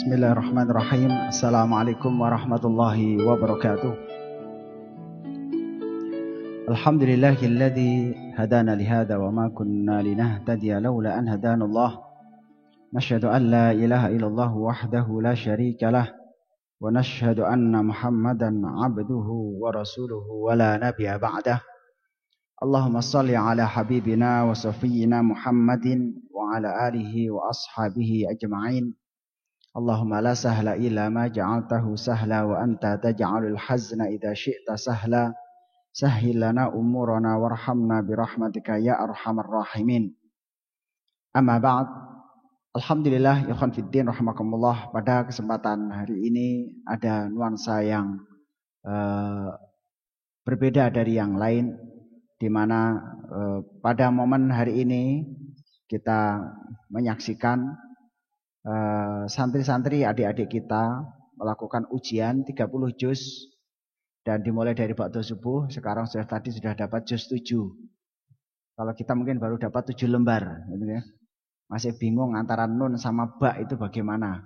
Bismillahirrahmanirrahim. Assalamualaikum warahmatullahi wabarakatuh. Alhamdulillahilladzi hadana lihada wa ma kunna linahtadiya laula an hadanallah. Nashhadu an la ilaha illallah wahdahu la syarika lah wa nashhadu anna Muhammadan abduhu wa rasuluhu wa la nabiyya ba'dah. Allahumma salli ala habibina wa safiyyina Muhammadin wa ala alihi wa ashabihi ajma'in. Allahumma la sahla illa ma ja'altahu sahla wa anta taj'alul hazna idza syi'ta sahla. Sahhil lana umurana warhamna birahmatika ya arhamar rahimin. Amma ba'd. Alhamdulillah ikhwan fiddin rahimakumullah, pada kesempatan hari ini ada nuansa yang berbeda dari yang lain, di mana pada momen hari ini kita menyaksikan santri-santri adik-adik kita melakukan ujian 30 juz dan dimulai dari ba'da subuh. Sekarang tadi sudah dapat juz 7. Kalau kita mungkin baru dapat 7 lembar gitu ya. Masih bingung antara nun sama ba itu bagaimana.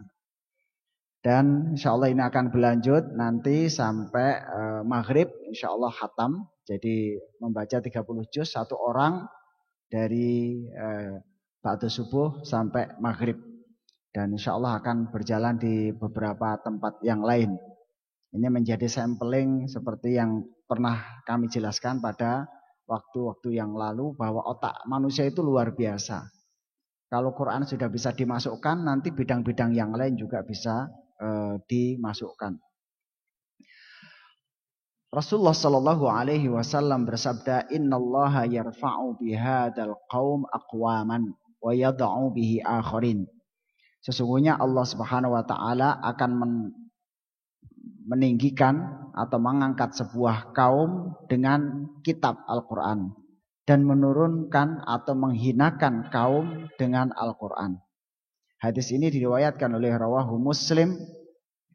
Dan insyaallah ini akan berlanjut nanti sampai maghrib, insyaallah khatam. Jadi membaca 30 juz satu orang dari ba'da subuh sampai maghrib. Dan insya Allah akan berjalan di beberapa tempat yang lain. Ini menjadi sampling seperti yang pernah kami jelaskan pada waktu-waktu yang lalu, bahwa otak manusia itu luar biasa. Kalau Quran sudah bisa dimasukkan, nanti bidang-bidang yang lain juga bisa dimasukkan. Rasulullah Shallallahu Alaihi Wasallam bersabda, Innallaha yarfa'u bihadal qaum aqwaman wa yad'u bihi akharin. Sesungguhnya Allah Subhanahu wa taala akan meninggikan atau mengangkat sebuah kaum dengan kitab Al-Qur'an dan menurunkan atau menghinakan kaum dengan Al-Qur'an. Hadis ini diriwayatkan oleh rawahu Muslim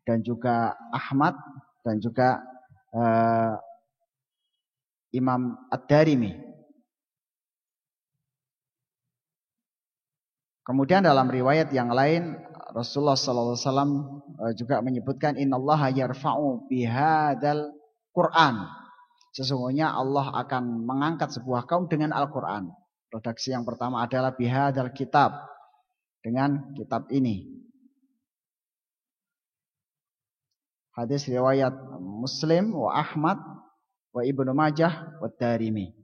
dan juga Ahmad dan juga Imam Ad-Darimi. Kemudian dalam riwayat yang lain Rasulullah SAW juga menyebutkan innallaha yarfa'u bihadzal Qur'an. Sesungguhnya Allah akan mengangkat sebuah kaum dengan Al-Qur'an. Redaksi yang pertama adalah bihadzal kitab, dengan kitab ini. Hadis riwayat Muslim wa Ahmad wa Ibnu Majah wa Darimi.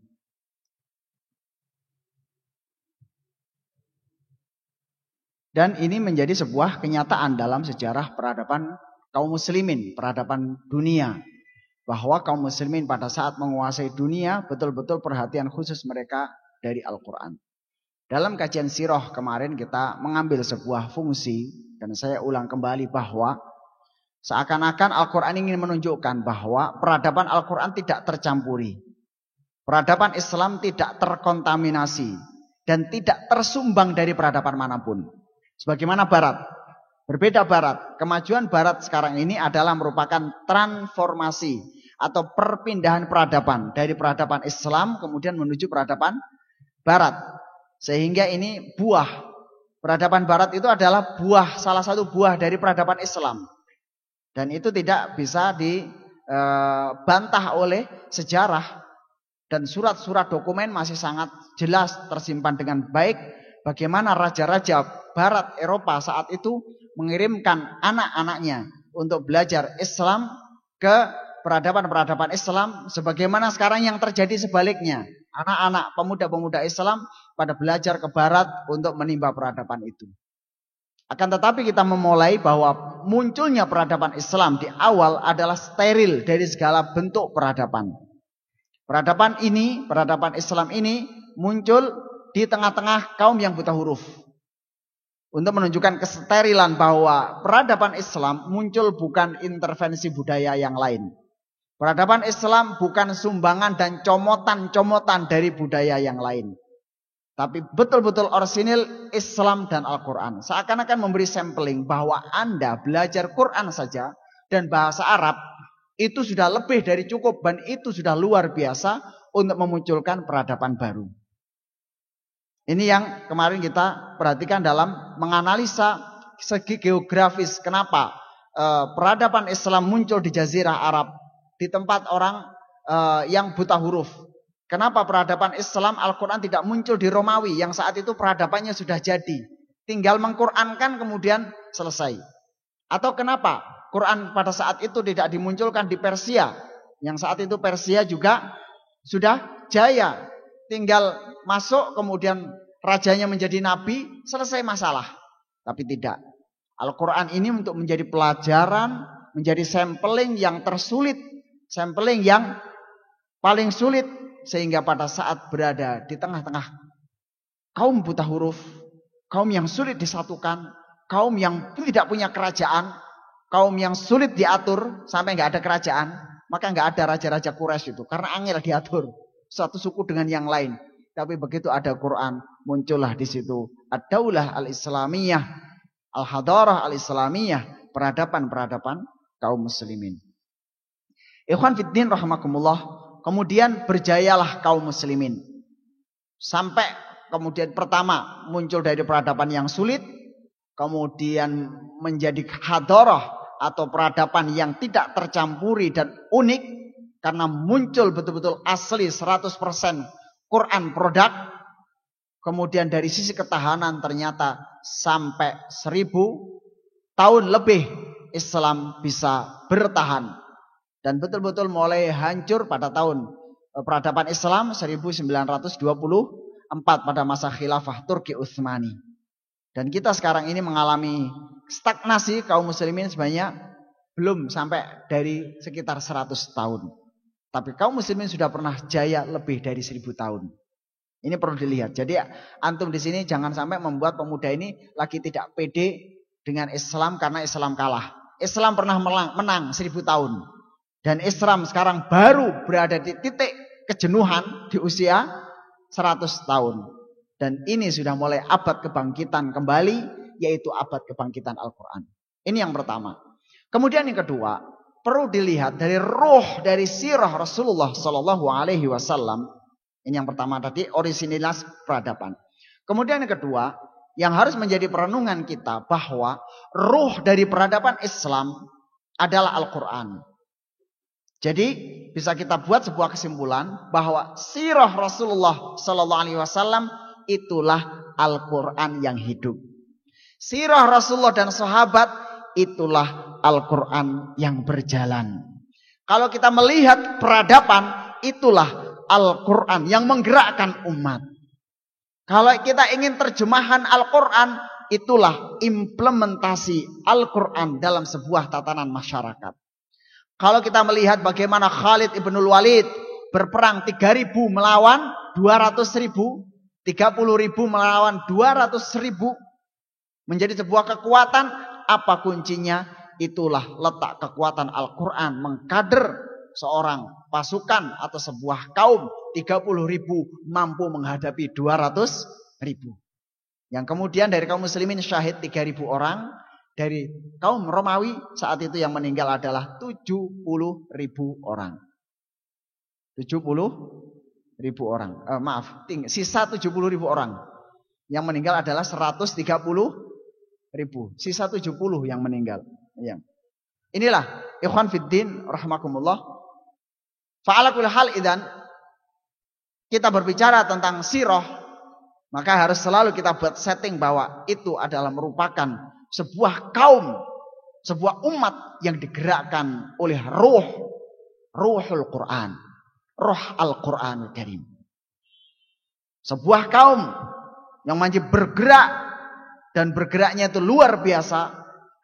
Dan ini menjadi sebuah kenyataan dalam sejarah peradaban kaum muslimin, peradaban dunia. Bahwa kaum muslimin pada saat menguasai dunia, betul-betul perhatian khusus mereka dari Al-Quran. Dalam kajian sirah kemarin kita mengambil sebuah fungsi, dan saya ulang kembali bahwa seakan-akan Al-Quran ingin menunjukkan bahwa peradaban Al-Quran tidak tercampuri. Peradaban Islam tidak terkontaminasi dan tidak tersumbang dari peradaban manapun. Sebagaimana Barat, berbeda Barat. Kemajuan Barat sekarang ini adalah merupakan transformasi atau perpindahan peradaban dari peradaban Islam kemudian menuju peradaban Barat. Sehingga ini buah peradaban Barat itu adalah buah, salah satu buah dari peradaban Islam. Dan itu tidak bisa dibantah oleh sejarah, dan surat-surat dokumen masih sangat jelas tersimpan dengan baik bagaimana raja-raja Barat Eropa saat itu mengirimkan anak-anaknya untuk belajar Islam ke peradaban-peradaban Islam, sebagaimana sekarang yang terjadi sebaliknya. Anak-anak pemuda-pemuda Islam pada belajar ke Barat untuk menimba peradaban itu. Akan tetapi kita memulai bahwa munculnya peradaban Islam di awal adalah steril dari segala bentuk peradaban. Peradaban Islam ini muncul di tengah-tengah kaum yang buta huruf. Untuk menunjukkan kesterilan bahwa peradaban Islam muncul bukan intervensi budaya yang lain. Peradaban Islam bukan sumbangan dan comotan-comotan dari budaya yang lain. Tapi betul-betul orisinil Islam dan Al-Quran. Seakan-akan memberi sampling bahwa Anda belajar Quran saja dan bahasa Arab itu sudah lebih dari cukup, dan itu sudah luar biasa untuk memunculkan peradaban baru. Ini yang kemarin kita perhatikan dalam menganalisa segi geografis, kenapa peradaban Islam muncul di Jazirah Arab, di tempat orang yang buta huruf. Kenapa peradaban Islam Al-Quran tidak muncul di Romawi yang saat itu peradabannya sudah jadi, tinggal mengqurankan kemudian selesai. Atau kenapa Quran pada saat itu tidak dimunculkan di Persia, yang saat itu Persia juga sudah jaya, tinggal masuk kemudian rajanya menjadi nabi, selesai masalah. Tapi tidak. Al-Quran ini untuk menjadi pelajaran, menjadi sampling yang tersulit, sampling yang paling sulit, sehingga pada saat berada di tengah-tengah kaum buta huruf, kaum yang sulit disatukan, kaum yang tidak punya kerajaan, kaum yang sulit diatur sampai nggak ada kerajaan, maka nggak ada raja-raja Quraisy itu, karena angel diatur satu suku dengan yang lain. Tapi begitu ada Quran, muncullah di situ ad-daulah al-islamiyah, al-hadarah al-islamiyah, peradaban-peradaban kaum muslimin. Ikhwan fiddin rahimakumullah. Kemudian berjayalah kaum muslimin. Sampai kemudian pertama muncul dari peradaban yang sulit, kemudian menjadi hadarah atau peradaban yang tidak tercampuri dan unik, karena muncul betul-betul asli 100% Quran produk. Kemudian dari sisi ketahanan ternyata sampai 1000 tahun lebih Islam bisa bertahan. Dan betul-betul mulai hancur pada tahun peradaban Islam 1924 pada masa khilafah Turki Utsmani. Dan kita sekarang ini mengalami stagnasi kaum muslimin sebanyak belum sampai dari sekitar 100 tahun. Tapi kaum muslimin sudah pernah jaya lebih dari 1000 tahun. Ini perlu dilihat. Jadi antum di sini jangan sampai membuat pemuda ini lagi tidak pede dengan Islam karena Islam kalah. Islam pernah menang 1000 tahun. Dan Islam sekarang baru berada di titik kejenuhan di usia 100 tahun. Dan ini sudah mulai abad kebangkitan kembali, yaitu abad kebangkitan Al-Quran. Ini yang pertama. Kemudian yang kedua, perlu dilihat dari ruh dari sirah Rasulullah Sallallahu Alaihi Wasallam. Ini yang pertama tadi, orisinilitas peradaban. Kemudian yang kedua, yang harus menjadi perenungan kita bahwa ruh dari peradaban Islam adalah Al-Quran. Jadi bisa kita buat sebuah kesimpulan bahwa sirah Rasulullah Sallallahu Alaihi Wasallam itulah Al-Quran yang hidup. Sirah Rasulullah dan sahabat itulah Al-Quran yang berjalan. Kalau kita melihat peradaban, itulah Al-Quran yang menggerakkan umat. Kalau kita ingin terjemahan Al-Quran, itulah implementasi Al-Quran dalam sebuah tatanan masyarakat. Kalau kita melihat bagaimana Khalid ibnul Walid berperang 3.000 melawan 200.000, 30.000 melawan 200.000, menjadi sebuah kekuatan. Apa kuncinya? Itulah letak kekuatan Al-Quran mengkader seorang pasukan atau sebuah kaum 30.000 mampu menghadapi 200.000. Yang kemudian dari kaum muslimin syahid 3.000 orang. Dari kaum Romawi saat itu yang meninggal adalah 70.000 orang. 70.000 orang. Sisa 70.000 orang. Yang meninggal adalah 130.000. Sisa 70 yang meninggal. Ya. Inilah ikhwan fiddin rahimakumullah. Fa'ala kulli hal idzan kita berbicara tentang sirah, maka harus selalu kita buat setting bahwa itu adalah merupakan sebuah kaum, sebuah umat yang digerakkan oleh ruhul Quran, roh Al-Quranul Karim. Sebuah kaum yang masih bergerak dan bergeraknya itu luar biasa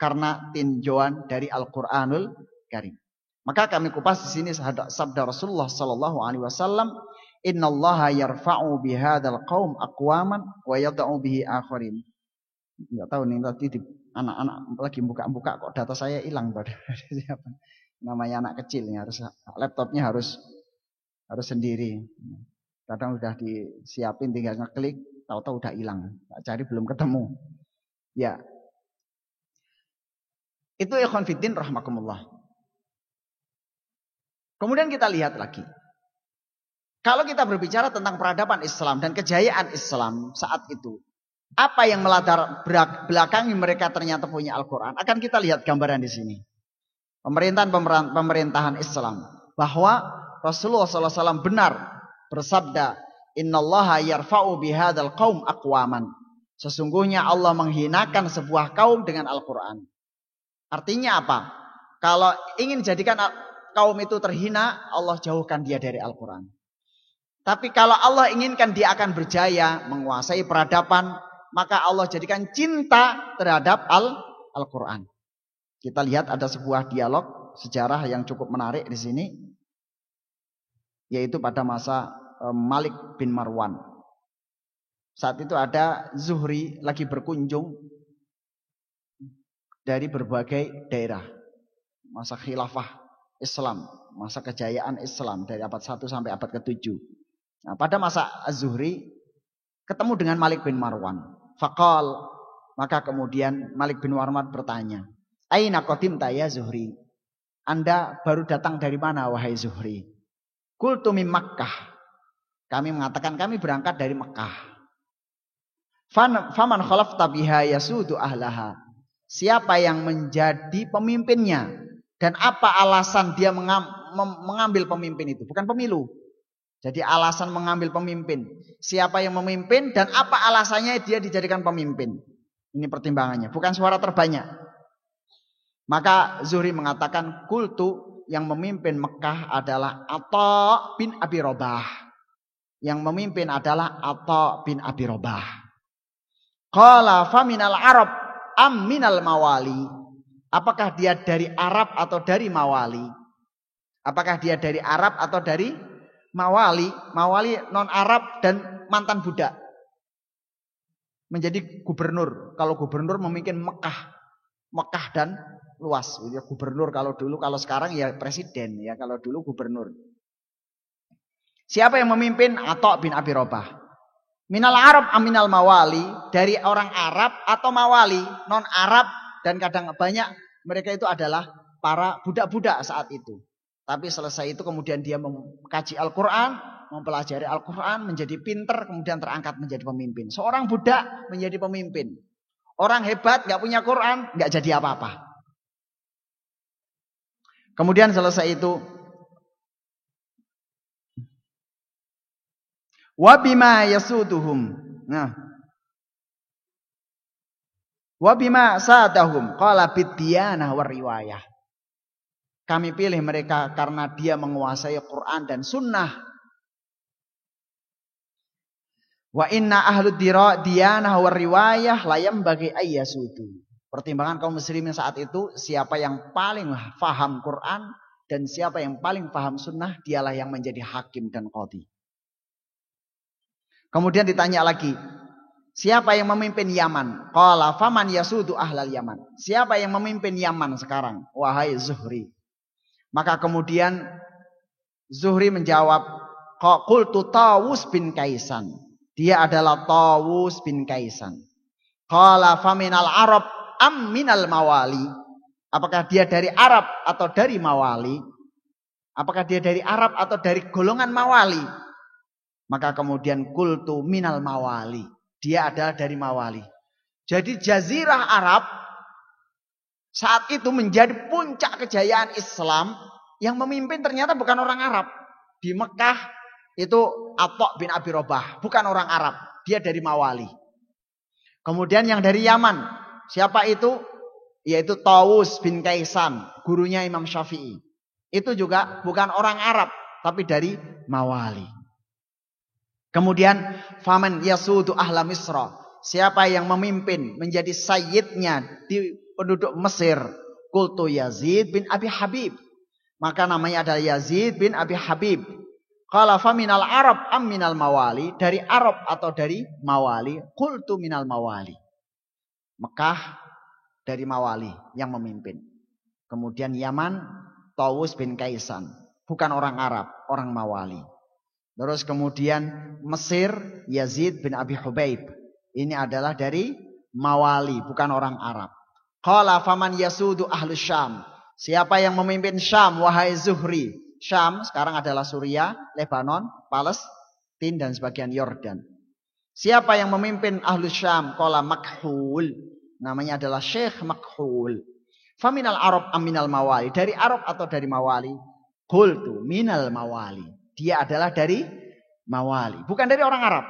karena tinjauan dari Al-Quranul Karim. Maka kami kupas di sini sabda Rasulullah Sallallahu Alaihi Wasallam, Innallaha yarfa'u bihadzal qaum aqwaman wa yad'u bihi akharin. Enggak tahu nih tadi anak-anak lagi buka-buka kok data saya hilang pada siapa. Namanya anak kecil nih, harus laptopnya harus sendiri. Kadang udah disiapin tinggal ngeklik, tahu-tahu udah hilang. Cari belum ketemu. Ya. Itu ikhwan fiddin rahimakumullah. Kemudian kita lihat lagi. Kalau kita berbicara tentang peradaban Islam dan kejayaan Islam saat itu, Apa yang melatar belakangi mereka ternyata punya Al-Quran? Akan kita lihat gambaran di sini. Pemerintahan Islam. Bahwa Rasulullah SAW benar bersabda, Innallaha yarfa'u bihadzal qaum aqwaman. Sesungguhnya Allah menghinakan sebuah kaum dengan Al-Quran. Artinya apa? Kalau ingin jadikan kaum itu terhina, Allah jauhkan dia dari Al-Quran. Tapi kalau Allah inginkan dia akan berjaya, menguasai peradaban, maka Allah jadikan cinta terhadap Al-Quran. Kita lihat ada sebuah dialog sejarah yang cukup menarik di sini, yaitu pada masa Malik bin Marwan. Saat itu ada Zuhri lagi berkunjung dari berbagai daerah. Masa khilafah Islam, masa kejayaan Islam dari abad 1 sampai abad ke-7. Nah, pada masa Az-Zuhri ketemu dengan Malik bin Marwan. Faqal, maka kemudian Malik bin Marwan bertanya, Aina qadimta ya Zuhri? Anda baru datang dari mana wahai Zuhri? Qultu min Makkah. Kami mengatakan kami berangkat dari Mekah. Faman khalafta biha yasudu ahlaha. Siapa yang menjadi pemimpinnya dan apa alasan dia mengambil pemimpin itu? Bukan pemilu. Jadi alasan mengambil pemimpin. Siapa yang memimpin dan apa alasannya dia dijadikan pemimpin. Ini pertimbangannya. Bukan suara terbanyak. Maka Zuhri mengatakan kultu yang memimpin Mekah adalah Atha bin Abi Robah. Yang memimpin adalah Atha bin Abi Robah. Qala faminal Arab am minal mawali. Apakah dia dari Arab atau dari mawali? Apakah dia dari Arab atau dari mawali? Mawali non Arab dan mantan budak. Menjadi gubernur. Kalau gubernur memimpin Mekah dan luas. Ya, gubernur kalau dulu, kalau sekarang ya presiden. Ya kalau dulu gubernur. Siapa yang memimpin? Atha bin Abi Robah. Minal Arab aminal mawali. Dari orang Arab atau mawali. Non Arab dan kadang banyak mereka itu adalah para budak-budak saat itu. Tapi selesai itu kemudian dia mengkaji Al-Quran. Mempelajari Al-Quran. Menjadi pinter. Kemudian terangkat menjadi pemimpin. Seorang budak menjadi pemimpin. Orang hebat gak punya Quran. Gak jadi apa-apa. Kemudian selesai itu. Wabima yasuduhum. Nah. Wabima sadahum. Qala biddiyanah warriwayah. Kami pilih mereka karena dia menguasai Quran dan sunnah. Wa inna ahlu diyanah warriwayah layam bagi ayyasudu. Pertimbangan kaum muslimin saat itu, siapa yang paling faham Quran dan siapa yang paling faham sunnah, dialah yang menjadi hakim dan qadhi. Kemudian ditanya lagi, siapa yang memimpin Yaman? Qala faman yasudu ahlal Yaman. Siapa yang memimpin Yaman sekarang? Wahai Zuhri. Maka kemudian Zuhri menjawab, qultu Tawus bin Kaisan. Dia adalah Tawus bin Kaisan. Qala faminal Arab am minal mawali. Apakah dia dari Arab atau dari mawali? Apakah dia dari Arab atau dari golongan mawali? Maka kemudian kultu minal mawali. Dia adalah dari mawali. Jadi jazirah Arab saat itu menjadi puncak kejayaan Islam. Yang memimpin ternyata bukan orang Arab. Di Mekah itu Atha bin Abi Robah. Bukan orang Arab. Dia dari mawali. Kemudian yang dari Yaman. Siapa itu? Yaitu Tawus bin Kaisan. Gurunya Imam Syafi'i. Itu juga bukan orang Arab. Tapi dari mawali. Kemudian faman yasudu ahla Misra. Siapa yang memimpin menjadi sayyidnya di penduduk Mesir? Qultu Yazid bin Abi Habib. Maka namanya adalah Yazid bin Abi Habib. Qala faminal Arab am minal mawali. Dari Arab atau dari mawali? Qultu minal mawali. Mekah dari mawali yang memimpin. Kemudian Yaman Tawus bin Kaisan. Bukan orang Arab, orang mawali. Terus kemudian Mesir Yazid bin Abi Hubaib. Ini adalah dari mawali, bukan orang Arab. Qala faman yasudu ahlus Syam. Siapa yang memimpin Syam wahai Zuhri? Syam sekarang adalah Suriah, Lebanon, Palestina dan sebagian Yordan. Siapa yang memimpin Ahlus Syam? Qala Makhul. Namanya adalah Syekh Makhul. Faminal Arab aminal mawali. Dari Arab atau dari mawali? Qultu minal mawali. Dia adalah dari mawali. Bukan dari orang Arab.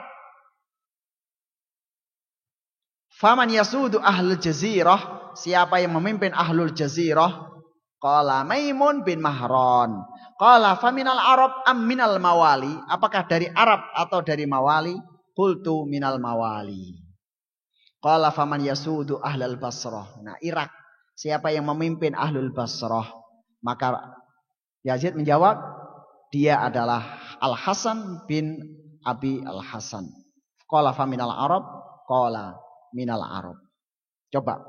Faman yasudu ahlul jazirah. Siapa yang memimpin ahlul jazirah? Qala Maimun bin Mahran. Qala faminal Arab am minal mawali. Apakah dari Arab atau dari mawali? Qultu minal mawali. Qala faman yasudu ahlul Basrah. Nah, Irak. Siapa yang memimpin ahlul Basrah? Maka Yazid menjawab, dia adalah Al-Hasan bin Abi Al-Hasan. Qala faminal Arab. Qala minal Arab. Coba.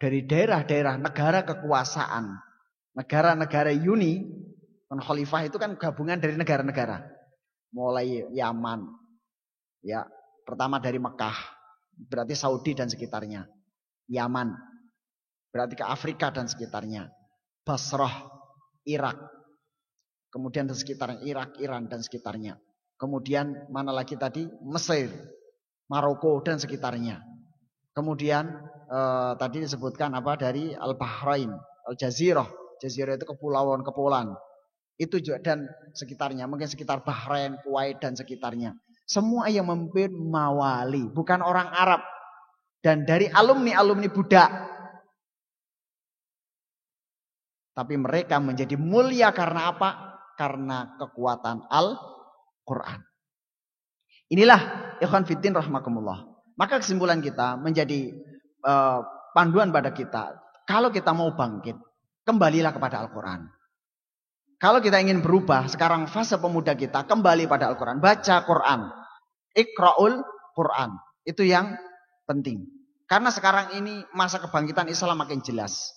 Dari daerah-daerah negara kekuasaan. Negara-negara Uni. Khalifah itu kan gabungan dari negara-negara. Mulai Yaman. Ya, pertama dari Mekah. Berarti Saudi dan sekitarnya. Yaman. Berarti ke Afrika dan sekitarnya. Basrah. Irak. Kemudian dan sekitarnya. Irak, Iran dan sekitarnya. Kemudian mana lagi tadi? Mesir. Maroko dan sekitarnya. Kemudian tadi disebutkan apa dari Al-Bahrain. Al-Jazirah. Jazirah itu kepulauan-kepulauan. Itu juga dan sekitarnya. Mungkin sekitar Bahrain, Kuwait dan sekitarnya. Semua yang memimpin mawali. Bukan orang Arab. Dan dari alumni-alumni budak. Tapi mereka menjadi mulia karena apa? Karena kekuatan Al-Quran. Inilah ikhwan fiddin rahmakumullah. Maka kesimpulan kita menjadi panduan pada kita. Kalau kita mau bangkit, kembalilah kepada Al-Quran. Kalau kita ingin berubah, sekarang fase pemuda kita kembali pada Al-Quran. Baca Quran. Iqra'ul Quran. Itu yang penting. Karena sekarang ini masa kebangkitan Islam makin jelas.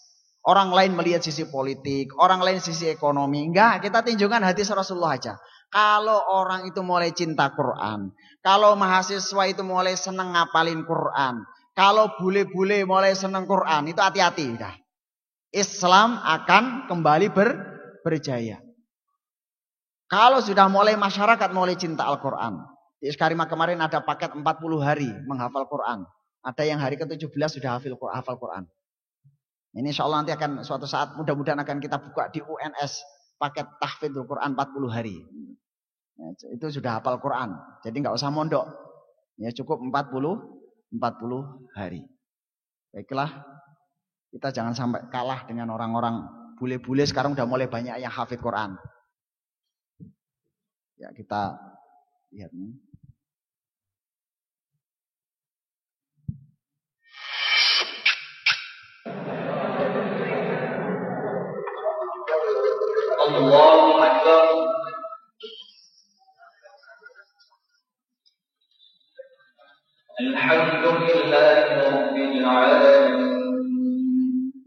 Orang lain melihat sisi politik, orang lain sisi ekonomi. Enggak, kita tunjukkan hadis Rasulullah aja. Kalau orang itu mulai cinta Quran. Kalau mahasiswa itu mulai senang ngapalin Quran. Kalau bule-bule mulai senang Quran. Itu hati-hati. Islam akan kembali berjaya. Kalau sudah mulai masyarakat mulai cinta Al-Quran. Di Iskarima kemarin ada paket 40 hari menghafal Quran. Ada yang hari ke-17 sudah hafal Quran. Ini insya Allah nanti akan suatu saat mudah-mudahan akan kita buka di UNS. Paket tahfidzul Quran 40 hari. Ya, itu sudah hafal Quran. Jadi nggak usah mondok. Ya cukup 40 hari. Baiklah. Kita jangan sampai kalah dengan orang-orang bule-bule sekarang udah mulai banyak yang hafid Quran. Ya kita lihat nih. Allahu Akbar. Alhamdulillahi Rabbil Alamin.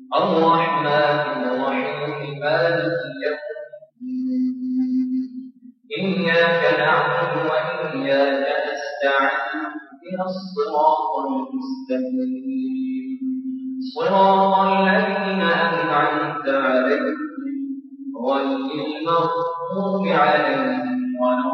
Ar-Rahmanir Rahim. Maliki yawmiddin. Iyyaka na'budu wa iyyaka nasta'in. Ihdinas siratal mustaqim. Siratal ladzina an'amta 'alaihim غير المغضوب عليهم ولا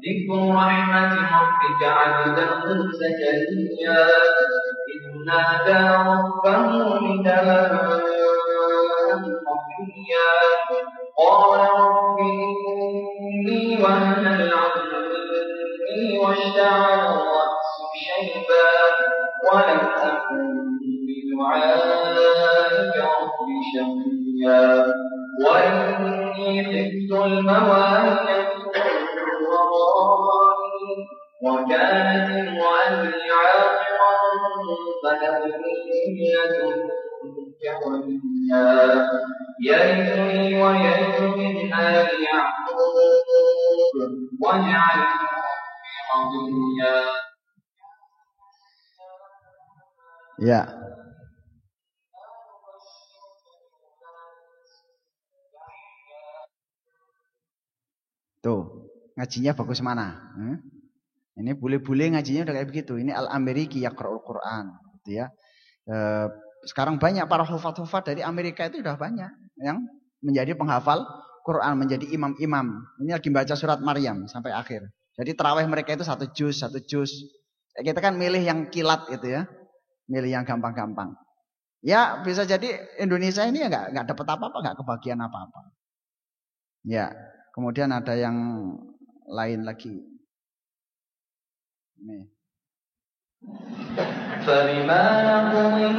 ذكر رحمة ربك عبده زكريا إذ نادى ربه نداء خفيا قال رب إني وهن العظم مني واشتعل الرأس شيبا ولم أكن بدعائك رب شقيا وإني خفت الموالي وكانت امرأتي عاقرا فهب لي من لدنك وليا يرثني ويرث من آل يعقوب واجعله ربي رضيا. Ya. Tuh, ngajinya bagus mana? Ini bule-bule ngajinya udah kayak begitu. Ini Al-Ameriki yaqra'ul Quran, gitu ya. Sekarang banyak para hufaz-hufaz dari Amerika itu udah banyak yang menjadi penghafal Quran, menjadi imam-imam. Ini lagi baca surat Maryam sampai akhir. Jadi tarawih mereka itu satu juz. Kita kan milih yang kilat gitu ya. Milih yang gampang-gampang. Ya bisa jadi Indonesia ini ya nggak dapat apa-apa, nggak kebagian apa-apa. Ya, kemudian ada yang lain lagi. Nih. فبما نقضهم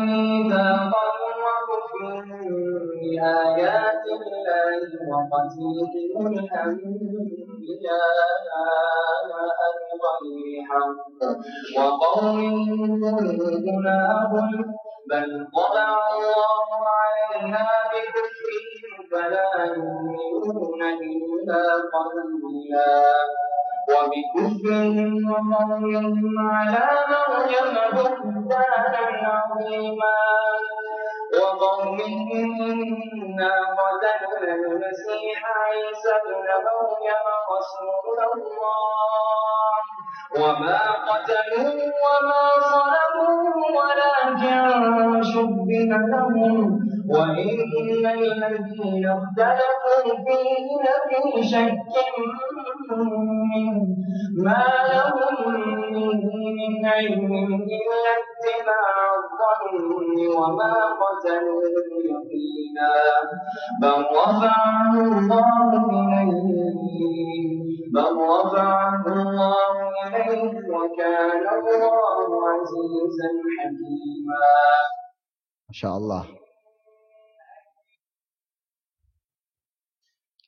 ميثاقهم وكفرهم بآيات الله وقتلهم الأنبياء بغير حق وقولهم غلاهم بل طبع الله عليها بكفرهم فلا يؤمنون إلا قليلا وبكفرهم وقولهم على مريم بهتانا عظيما وقولهم إنا قتلنا المسيح عيسى ابن مريم رسول الله وما قتلوه وما صلبوه ولكن شبه لهم وإن الذين اختلفوا فيه لفي شك منه ما لهم من علم إلا اتباع الظن وما قتلوه يقينا بل رفعه الله إليه وكان الله عزيزا حكيما. Masya Allah.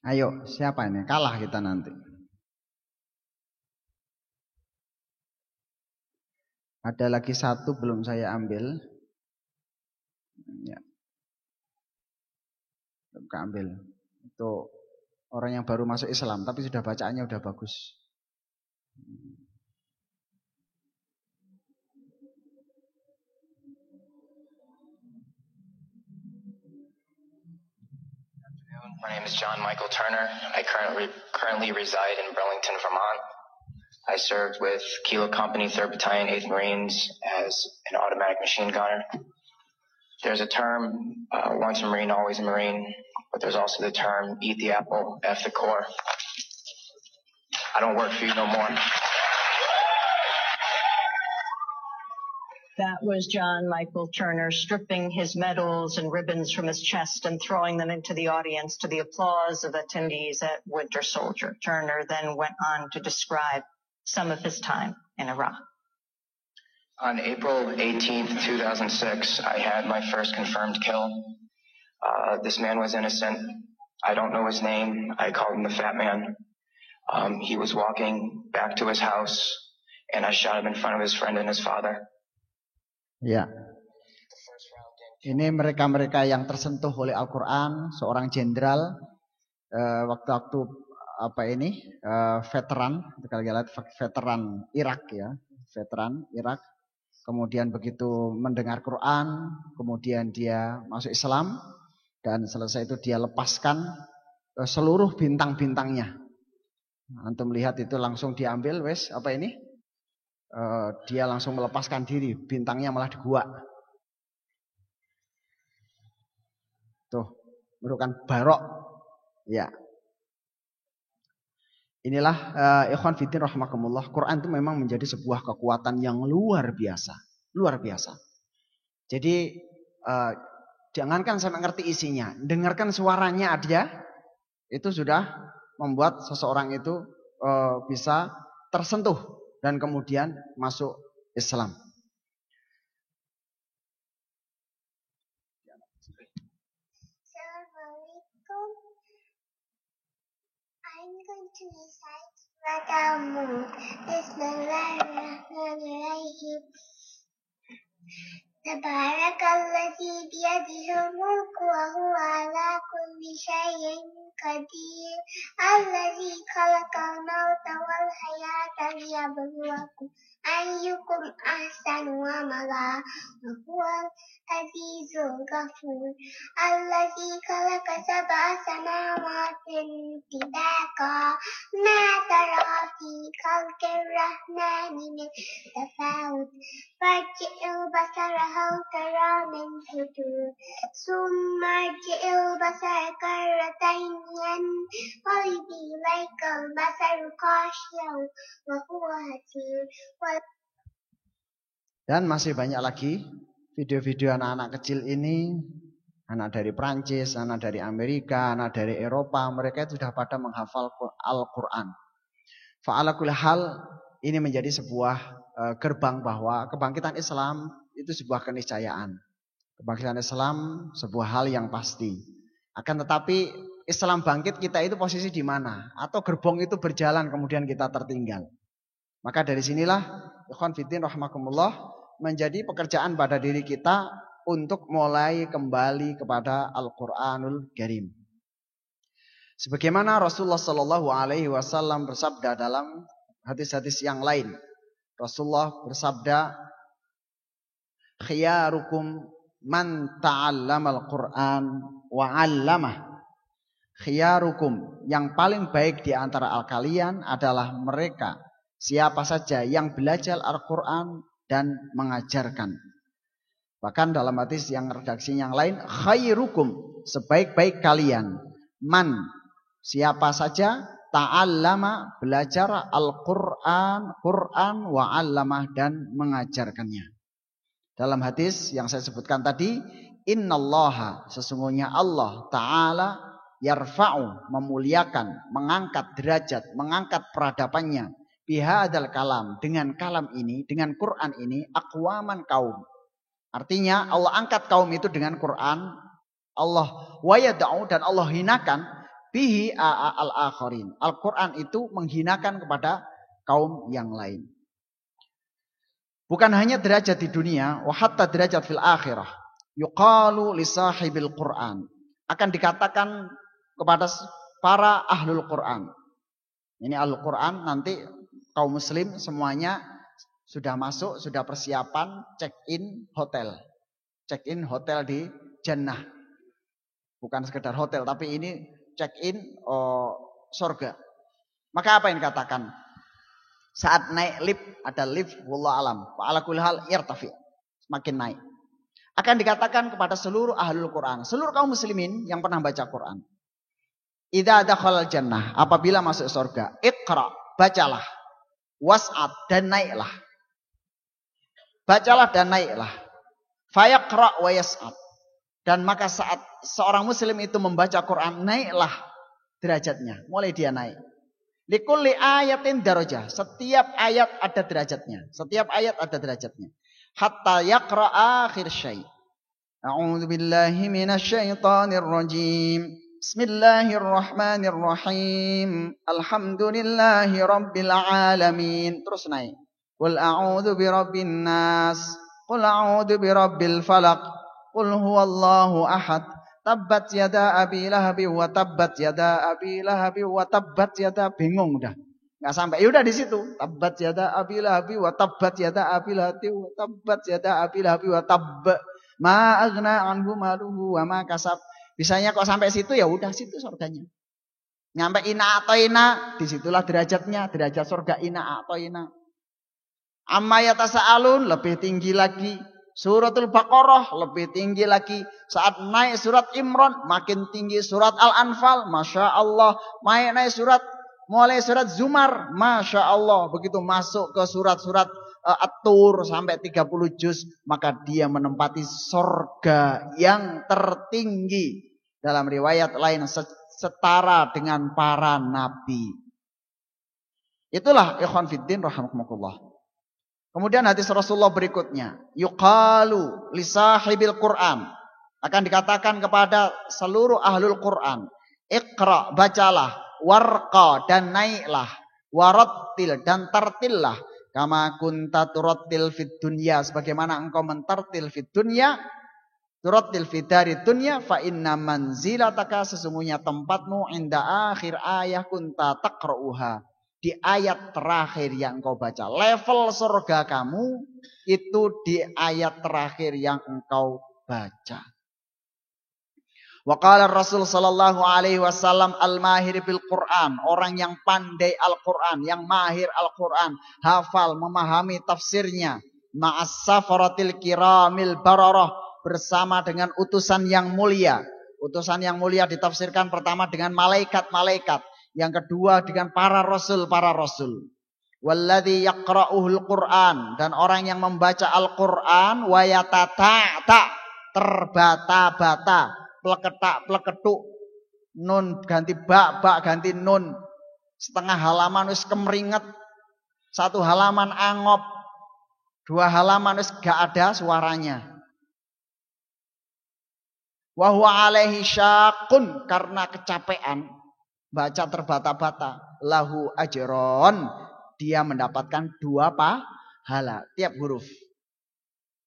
Ayo, siapa ini? Kalah kita nanti. Ada lagi satu belum saya ambil. Ya. Belum keambil. Itu orang yang baru masuk Islam, tapi sudah bacaannya udah bagus. My name is John Michael Turner. I currently reside in Burlington, Vermont. I served with Kilo Company, 3rd Battalion, 8th Marines as an automatic machine gunner. There's a term, once a Marine, always a Marine, but there's also the term, eat the apple, F the core. I don't work for you no more. That was John Michael Turner stripping his medals and ribbons from his chest and throwing them into the audience to the applause of attendees at Winter Soldier. Turner then went on to describe some of his time in Iraq. On April 18th, 2006, I had my first confirmed kill. This man was innocent. I don't know his name. I called him the Fat Man. He was walking back to his house, and I shot him in front of his friend and his father. Ya, ini mereka-mereka yang tersentuh oleh Al-Quran, seorang jenderal waktu-waktu veteran, veteran Irak ya, veteran Irak. Kemudian begitu mendengar Quran, kemudian dia masuk Islam dan selesai itu dia lepaskan seluruh bintang-bintangnya. Antum lihat itu langsung diambil, dia langsung melepaskan diri, bintangnya malah digua. Tuh, merupakan barok. Ya. Inilah ikhwan fiddin rahimakumullah, Quran itu memang menjadi sebuah kekuatan yang luar biasa. Luar biasa. Jadi jangankan sampai ngerti isinya, dengarkan suaranya aja, itu sudah membuat seseorang itu bisa tersentuh dan kemudian masuk Islam. Assalamualaikum. I'm going to recite Surat Al-Mulk. Bismillahirrahmanirrahim. Tabarakalladzi biyadihil mulku wa huwa ala كل شيء قدير الذي خلق الموت والحياة ليبلوكم أيكم أحسن عملا وهو العزيز الغفور الذي خلق 7 سماوات طباقا ما ترى في خلق الرحمن من تفاوت فارجع البصر هل ترى من فطور ثم ارجع البصر كرتين ينقلب إليك البصر خاشعا وهو حسير. Dan masih banyak lagi video-video anak-anak kecil ini, anak dari Prancis, anak dari Amerika, anak dari Eropa, mereka itu sudah pada menghafal Al-Quran. Fa'ala kulli hal, ini menjadi sebuah gerbang bahwa kebangkitan Islam itu sebuah keniscayaan. Kebangkitan Islam sebuah hal yang pasti. Akan tetapi Islam bangkit, kita itu posisi di mana? Atau gerbong itu berjalan kemudian kita tertinggal. Maka dari sinilah ikhwan fiddin rahimakumullah, menjadi pekerjaan pada diri kita untuk mulai kembali kepada Al-Quranul Karim. Sebagaimana Rasulullah Sallallahu Alaihi Wasallam bersabda dalam hadis-hadis yang lain. Rasulullah bersabda, khiyarukum man ta'allamal Qur'an wa 'allamah. Khiyarukum, yang paling baik di antara kalian adalah mereka, siapa saja yang belajar Al-Quran dan mengajarkan. Bahkan dalam hadis yang redaksi yang lain, khairukum, sebaik-baik kalian, man, siapa saja, ta'allama, belajar Al-Quran, Quran wa 'allamah, dan mengajarkannya. Dalam hadis yang saya sebutkan tadi, innallaha, sesungguhnya Allah Ta'ala yarfa'u, memuliakan, mengangkat derajat, mengangkat peradabannya, bihadal kalam, dengan kalam ini, dengan Quran ini, aqwaman kaum. Artinya Allah angkat kaum itu dengan Quran, Allah wayada'u, dan Allah hinakan bihi al-akharin. Al-Quran itu menghinakan kepada kaum yang lain. Bukan hanya derajat di dunia, wa hatta derajat fil akhirah. Yuqalu li sahibil Quran. Akan dikatakan kepada para ahlul Quran. Ini ahlul Quran nanti kaum muslim semuanya sudah masuk, sudah persiapan check-in hotel. Check-in hotel di Jannah. Bukan sekedar hotel, tapi ini check-in surga. Maka apa yang dikatakan? Saat naik lift, ada lift, wallahu alam, fa'ala kulli hal irtafi, semakin naik. Akan dikatakan kepada seluruh ahlul Quran, seluruh kaum muslimin yang pernah baca Quran. Idza dakhalal jannah, apabila masuk surga, iqra, bacalah, was'ad, dan naiklah. Bacalah dan naiklah. Fayaqra wa yas'ad. Dan maka saat seorang muslim itu membaca Quran, naiklah derajatnya, mulai dia naik. Likulli ayatin darajah, setiap ayat ada derajatnya. Setiap ayat ada derajatnya. Hatta yaqra akhir syai'. A'udzu billahi minasy syaithanir rajim. Bismillahirrahmanirrahim. Alhamdulillahi rabbil alamin. Terus naik. Qul a'udzu birabbin nas. Qul a'udzu birabbil falaq. Qul huwallahu ahad. Tabbat yada abi lahabi wa tabbat yada abi lahabi wa tabbat yada, bingung udah. Enggak sampai. Ya udah di situ. Tabbat yada abi lahabi wa tabbat yada abi lahabi wa tabbat yada abi lahabi wa tabb. Ma aghna anhu maluhu wa ma kasab. Bisanya kok sampai situ, ya udah situ surganya. Nyampe ina atau ina, disitulah derajatnya, derajat surga ina atau ina. Amma yatasaalun, lebih tinggi lagi. Suratul Baqarah lebih tinggi lagi. Saat naik surat Imran makin tinggi. Surat Al-Anfal, Masya Allah. Naik surat, mulai surat Zumar, Masya Allah. Begitu masuk ke surat-surat At-Tur sampai 30 juz, maka dia menempati surga yang tertinggi. Dalam riwayat lain setara dengan para nabi. Itulah ikhwan fiddin rahimakumullah. Kemudian hadis Rasulullah berikutnya, yuqalu li sahibil Quran, akan dikatakan kepada seluruh ahlul Quran, iqra, bacalah, warqa, dan naiklah, warattil, dan tartillah, kama kunta turattil fid dunya, sebagaimana engkau mentartil fid dunya, Turattil fi dari dunya fa inna manzilataka, sesungguhnya tempatmu inda akhir ayah kunta taqra'uha, di ayat terakhir yang engkau baca. Level surga kamu itu di ayat terakhir yang engkau baca. Wa qala Rasul sallallahu alaihi wasallam al-mahir bil Quran, orang yang pandai Al-Quran, yang mahir Al-Quran, hafal, memahami tafsirnya, ma'as safaratil kiramil bararah, bersama dengan utusan yang mulia. Utusan yang mulia ditafsirkan pertama dengan malaikat-malaikat, yang kedua dengan para rasul. Walladzi yaqra'uhul Qur'an, dan orang yang membaca Al-Qur'an wa yatata, terbata-bata, pleketak-pleketuk, nun ganti bak ganti nun, setengah halaman wis kemringet, satu halaman angop, dua halaman wis gak ada suaranya. Wa huwa alaihi syaqun, karena kecapean baca terbata-bata, lahu ajron, dia mendapatkan 2 pahala tiap huruf.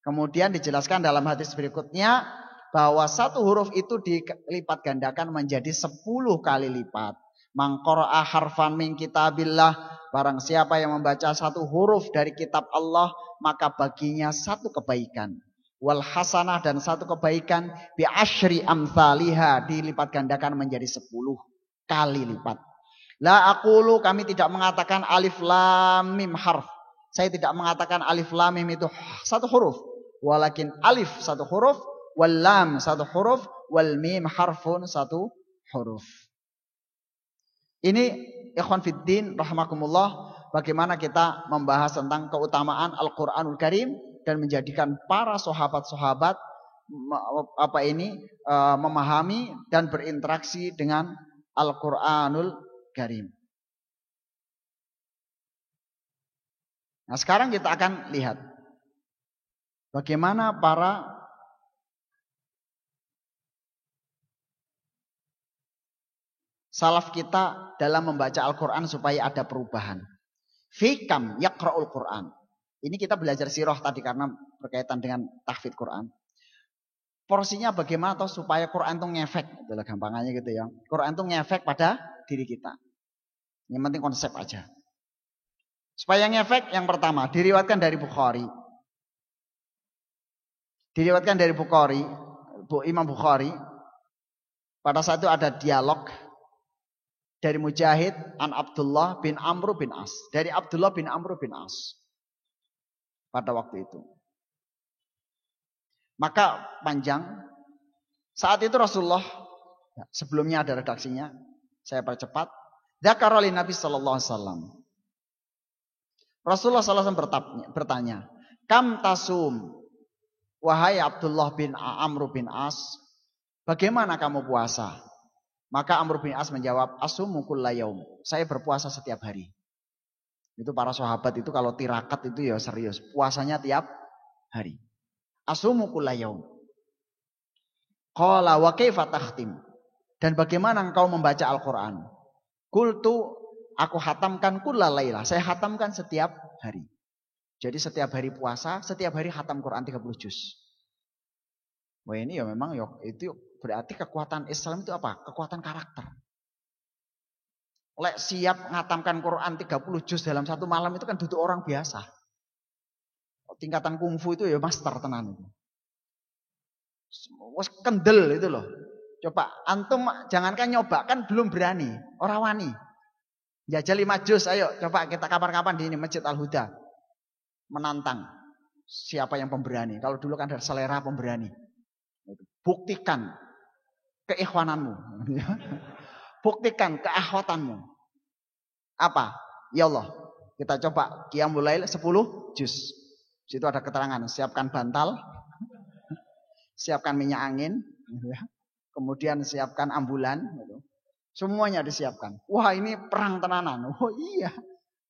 Kemudian dijelaskan dalam hadis berikutnya bahwa 1 huruf itu dilipat gandakan menjadi 10 kali lipat. Man qara'a harfan min kitabillah, barang siapa yang membaca 1 huruf dari kitab Allah, maka baginya 1 kebaikan. Wal hasanah, dan 1 kebaikan bi asyri amsalihha, dilipat gandakan menjadi 10 kali lipat. La aqulu, kami tidak mengatakan alif lam mim harf. Saya tidak mengatakan alif lam mim itu 1 huruf, walakin alif 1 huruf, wal lam 1 huruf, wal mim harfun 1 huruf. Ini ikhwan fiddin rahimakumullah, bagaimana kita membahas tentang keutamaan Al-Qur'anul Karim dan menjadikan para sahabat-sahabat memahami dan berinteraksi dengan Al-Qur'anul Karim. Nah, sekarang kita akan lihat bagaimana para salaf kita dalam membaca Al-Qur'an supaya ada perubahan. Fikam yaqra'ul Qur'an. Ini kita belajar sirah tadi karena berkaitan dengan tahfidz Quran. Porsinya bagaimana atau supaya Quran itu ngefek, itulah gampangannya gitu ya. Quran itu ngefek pada diri kita. Yang penting konsep aja. Supaya ngefek, yang pertama diriwayatkan dari Bukhari. Diriwayatkan dari Bukhari, Imam Bukhari. Pada saat itu ada dialog dari Mujahid an Abdullah bin Amr bin As. Dari Abdullah bin Amr bin As. Pada waktu itu. Maka panjang. Saat itu Rasulullah, sebelumnya ada redaksinya, saya percepat. Dzakara li Nabi sallallahu alaihi wasallam. Rasulullah sallallahu alaihi wasallam bertanya, "Kam tasum?" Wahai Abdullah bin Amr bin As, bagaimana kamu puasa? Maka Amr bin As menjawab, "Asumu kulla yaum." Saya berpuasa setiap hari. Itu para sahabat itu kalau tirakat itu ya serius. Puasanya tiap hari. Asumu kulla yaum. Qala wa kaifa takhtim? Dan bagaimana engkau membaca Al-Qur'an? Qultu, aku hatamkan kulla lailah. Saya hatamkan setiap hari. Jadi setiap hari puasa, setiap hari hatam Quran 30 juz. Wah ini ya memang ya itu berarti kekuatan Islam itu apa? Kekuatan karakter. Lek siap ngatamkan Quran 30 juz dalam 1 malam itu kan duduk orang biasa. Tingkatan kungfu itu ya master tenan. Wes kendel itu loh. Coba antum jangankan nyoba, kan belum berani, ora wani. Jajal 5 juz, ayo coba kita kapan-kapan di ini Masjid Al-Huda. Menantang siapa yang pemberani. Kalau dulu kan ada selera pemberani. Buktikan keikhwananmu. Buktikan keakhwatanmu. Apa? Ya Allah, kita coba Qiyamul Lail 10 juz. Situ ada keterangan, siapkan bantal, siapkan minyak angin, kemudian siapkan ambulan, semuanya disiapkan. Wah ini perang tenanan. Oh iya,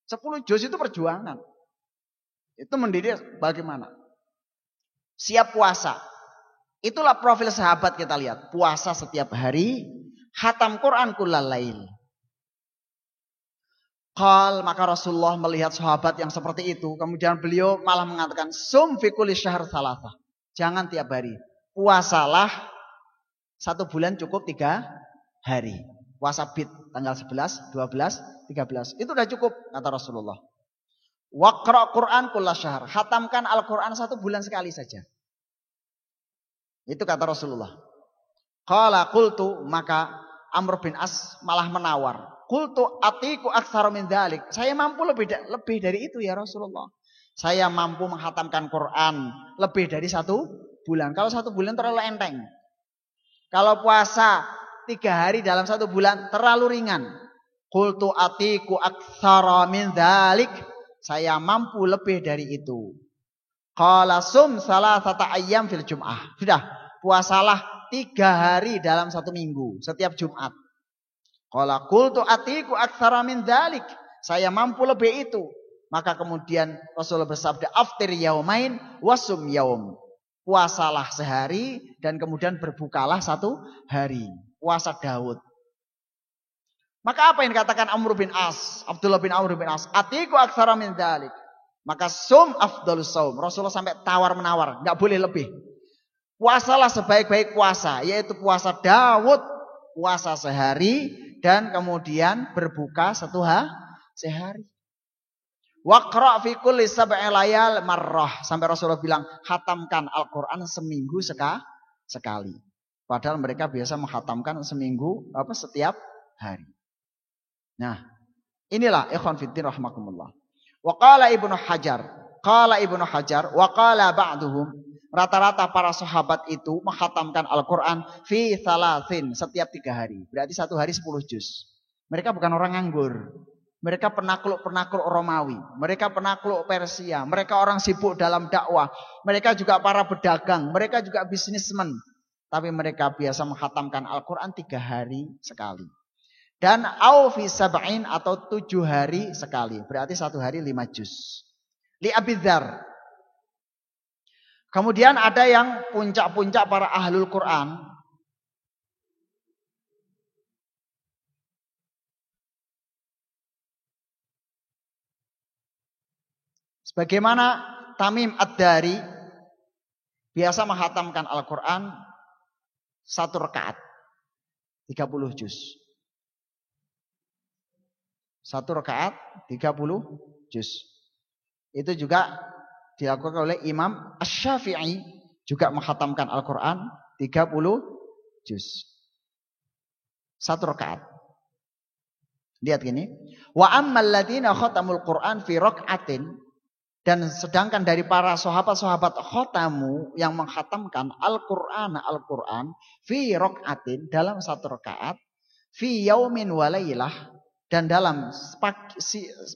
10 juz itu perjuangan. Itu mendidik bagaimana? Siap puasa. Itulah profil sahabat kita lihat. Puasa setiap hari, khatam Quran kullal lail. Qal, maka Rasulullah melihat sahabat yang seperti itu. Kemudian beliau malah mengatakan, sum fi kulli syahr salasah. Jangan tiap hari. puasalah 1 bulan cukup 3 hari. Puasa bid tanggal 11, 12, 13. Itu udah cukup kata Rasulullah. Waqra' Quran kulla syahr. Khatamkan Al-Quran 1 bulan sekali saja. Itu kata Rasulullah. Qala qultu, maka Amr bin As malah menawar. Qultu atiku aktsara min dzalik. Saya mampu lebih dari itu ya Rasulullah. Saya mampu menghatamkan Quran lebih dari 1 bulan. Kalau 1 bulan terlalu enteng. Kalau puasa 3 hari dalam 1 bulan terlalu ringan. Qultu atiku aktsara min dzalik. Saya mampu lebih dari itu. Qala sum salasata ayyam fil jum'ah. Sudah, puasalah 3 hari dalam 1 minggu, setiap Jumat. Qala qultu atiku aktsara min dzalik. Saya mampu lebih itu. Maka kemudian Rasulullah bersabda, aftir yaumain wasum yaum. Puasalah sehari dan kemudian berbukalah 1 hari. Puasa Daud. Maka apa yang dikatakan Amr bin As, Abdullah bin Amr bin As? Atiku aktsara min dzalik. Maka sum afdhalus saum. Rasulullah sampai tawar-menawar, enggak boleh lebih. Puasalah sebaik-baik puasa, yaitu puasa Daud, puasa sehari dan kemudian berbuka 1 sehari. Waqra' fi kulli sab'i layal marrah. Sampai Rasulullah bilang, khatamkan Al-Qur'an seminggu sekali. Padahal mereka biasa menghatamkan seminggu setiap hari. Nah, inilah ikhwan fillah rahimakumullah. Wa qala Ibnu Hajar, wa qala ba'duhum, rata-rata para sahabat itu menghatamkan Al-Qur'an fi thalathin, setiap 3 hari. Berarti 1 hari 10 juz. Mereka bukan orang nganggur. Mereka penakluk Romawi. Mereka penakluk Persia. Mereka orang sibuk dalam dakwah. Mereka juga para pedagang. Mereka juga bisnismen. Tapi mereka biasa menghatamkan Al-Quran 3 hari sekali. Dan au fi sab'in, atau 7 hari sekali. Berarti 1 hari 5 juz. Li Abi Dzar. Kemudian ada yang puncak-puncak para ahlul Quran. Sebagaimana Tamim Ad-Dari biasa menghatamkan Al-Quran 1 rakaat 30 juz. 1 rakaat 30 juz. Itu juga dilakukan oleh Imam Asy-Syafi'i, juga menghatamkan Al-Quran 30 juz. 1 rakaat. Lihat gini. Wa ammal ladzina khatamul Qur'an fi rak'atin. Dan sedangkan dari para sahabat-sahabat khotamu yang menghatamkan Al-Quran fi rak'atin, dalam 1 rakaat, fi yaumin wa lailah, dan dalam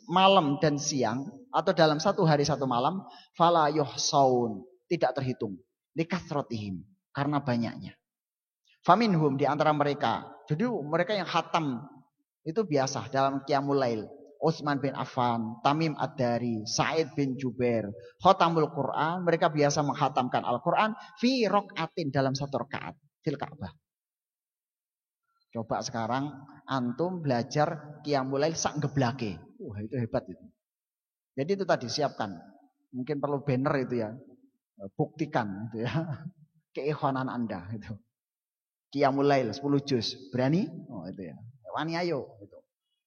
malam dan siang, atau dalam 1 hari 1 malam, fala yuhsaun, tidak terhitung, likathrotihim, karena banyaknya. Faminhum, di antara mereka, jadi mereka yang khatam itu biasa dalam Qiyamul Lail. Utsman bin Affan, Tamim Ad-Dari, Sa'id bin Jubair, khatamul Quran, mereka biasa menghatamkan Al-Quran fi rak'atin, dalam 1 rakaat fil Ka'bah. Coba sekarang antum belajar Qiyamul Lail sak geblake. Itu hebat itu. Jadi itu tadi, siapkan. Mungkin perlu banner itu ya. Buktikan itu ya. Keikhonan Anda itu. Qiyamul Lail 10 juz. Berani? Oh itu ya. Wani ayo gitu.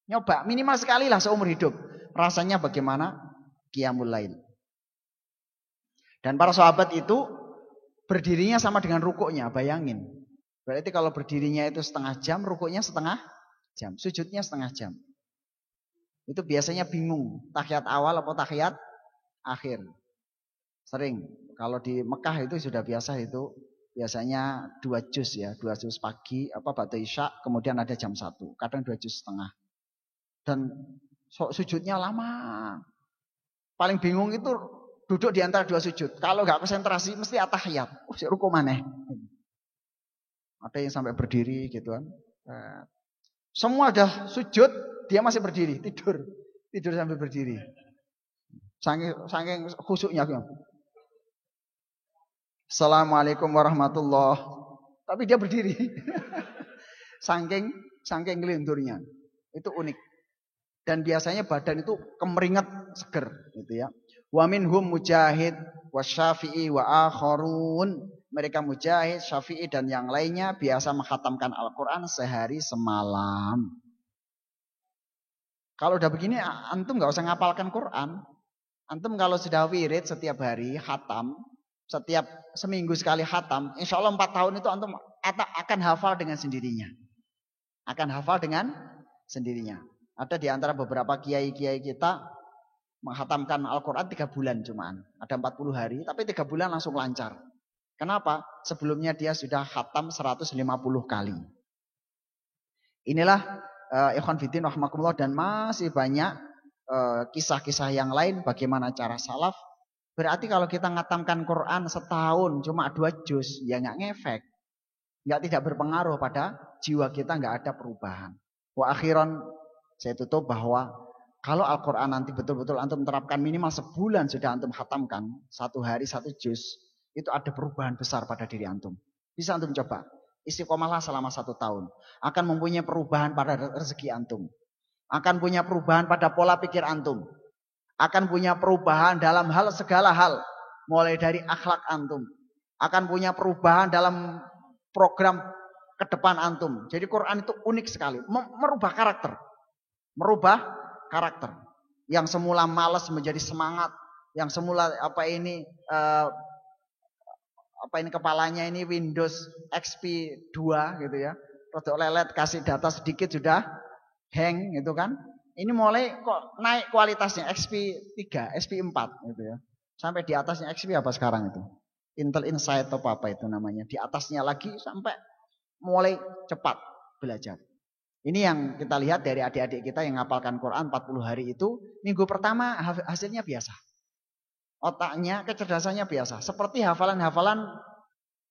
Nyoba minimal sekali lah seumur hidup. Rasanya bagaimana Qiyamul Lail. Dan para sahabat itu berdirinya sama dengan rukuknya, bayangin. Berarti kalau berdirinya itu setengah jam, rukuknya setengah jam, sujudnya setengah jam. Itu biasanya bingung, tahiyat awal atau tahiyat akhir. Sering, kalau di Mekah itu sudah biasa itu, biasanya 2 juz ya, 2 juz pagi, ba'da isya, kemudian ada jam 1, kadang 2 juz setengah. Dan sujudnya lama. Paling bingung itu duduk di antara 2 sujud. Kalau nggak konsentrasi mesti atahiyat. Ruku maneh. Ada yang sampai berdiri gitu kan. Semua udah sujud, dia masih berdiri, tidur sambil berdiri. Saking khusyuknya. Assalamualaikum warahmatullahi. Tapi dia berdiri. Saking ngelinturnya. Itu unik. Dan biasanya badan itu kemeringat seger gitu ya. Wa minhum Mujahid wa Syafi'i wa akharun mereka Mujahid, Syafi'i dan yang lainnya biasa menghatamkan Al-Quran sehari semalam. Kalau udah begini antum nggak usah ngapalkan Quran. Antum kalau sudah wirid setiap hari khatam, setiap seminggu sekali khatam, insya Allah 4 tahun itu antum akan hafal dengan sendirinya. Akan hafal dengan sendirinya. Ada di antara beberapa kiai-kiai kita menghatamkan Al-Quran 3 bulan cuman. Ada 40 hari, tapi 3 bulan langsung lancar. Kenapa? Sebelumnya dia sudah khatam 150 kali. Inilah ikhwan fiddin rahimakumullah, dan masih banyak kisah-kisah yang lain bagaimana cara salaf. Berarti kalau kita ngatamkan Quran setahun cuma 2 juz, ya nggak ngefek. Nggak tidak berpengaruh pada jiwa kita, nggak ada perubahan. Wa akhiran saya tutup bahwa kalau Al-Quran nanti betul-betul antum terapkan minimal sebulan sudah antum khatamkan, 1 hari 1 juz, itu ada perubahan besar pada diri antum. Bisa antum coba. Istiqomahlah selama 1 tahun. Akan mempunyai perubahan pada rezeki antum. Akan punya perubahan pada pola pikir antum. Akan punya perubahan dalam hal segala hal. Mulai dari akhlak antum. Akan punya perubahan dalam program ke depan antum. Jadi Quran itu unik sekali. Merubah karakter. Merubah karakter. Yang semula malas menjadi semangat. Yang semula kepalanya ini Windows XP 2 gitu ya. Rodok lelet, kasih data sedikit sudah hang gitu kan. Ini mulai kok naik kualitasnya XP 3, XP 4 gitu ya. Sampai di atasnya XP apa sekarang itu? Intel Insight atau apa itu namanya. Di atasnya lagi sampai mulai cepat belajar. Ini yang kita lihat dari adik-adik kita yang ngapalkan Quran 40 hari itu. Minggu pertama hasilnya biasa. Otaknya, kecerdasannya biasa. Seperti hafalan-hafalan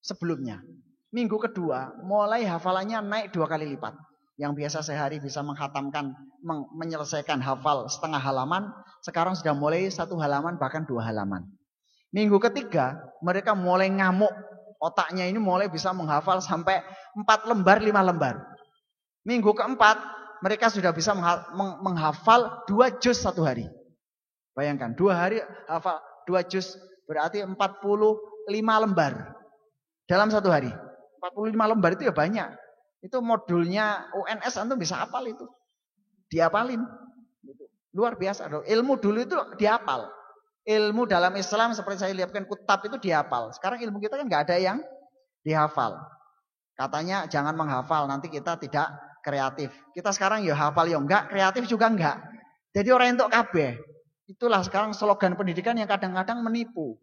sebelumnya. Minggu kedua, mulai hafalannya naik 2 kali lipat. Yang biasa sehari bisa menghatamkan, menyelesaikan hafal setengah halaman. Sekarang sudah mulai 1 halaman, bahkan 2 halaman. Minggu ketiga, mereka mulai ngamuk. Otaknya ini mulai bisa menghafal sampai 4 lembar, 5 lembar. Minggu keempat, mereka sudah bisa menghafal 2 juz 1 hari. Bayangkan, 2 hari hafal 2 juz berarti 45 lembar dalam 1 hari. 45 lembar itu ya banyak. Itu modulnya UNS antum bisa hafal itu. Dihafalin. Luar biasa. Ilmu dulu itu dihafal. Ilmu dalam Islam seperti saya lihatkan kutab itu dihafal. Sekarang ilmu kita kan nggak ada yang dihafal. Katanya jangan menghafal, nanti kita tidak kreatif. Kita sekarang ya hafal ya enggak, kreatif juga enggak. Jadi orang untuk kabeh. Itulah sekarang slogan pendidikan yang kadang-kadang menipu.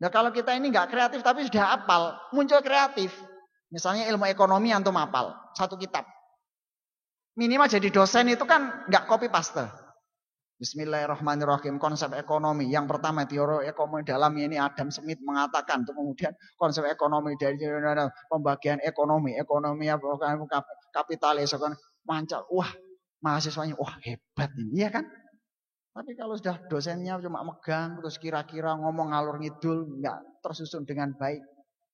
Nah kalau kita ini nggak kreatif tapi sudah hafal, muncul kreatif. Misalnya ilmu ekonomi antum hafal 1 kitab. Minimal jadi dosen itu kan nggak copy paste. Bismillahirrahmanirrahim. Konsep ekonomi. Yang pertama teori ekonomi dalamnya ini Adam Smith mengatakan. Kemudian konsep ekonomi dari pembagian ekonomi kapitalis. Mancal. Wah mahasiswanya wah hebat ini. Iya kan? Tapi kalau sudah dosennya cuma megang, terus kira-kira ngomong ngalur ngidul, nggak tersusun dengan baik.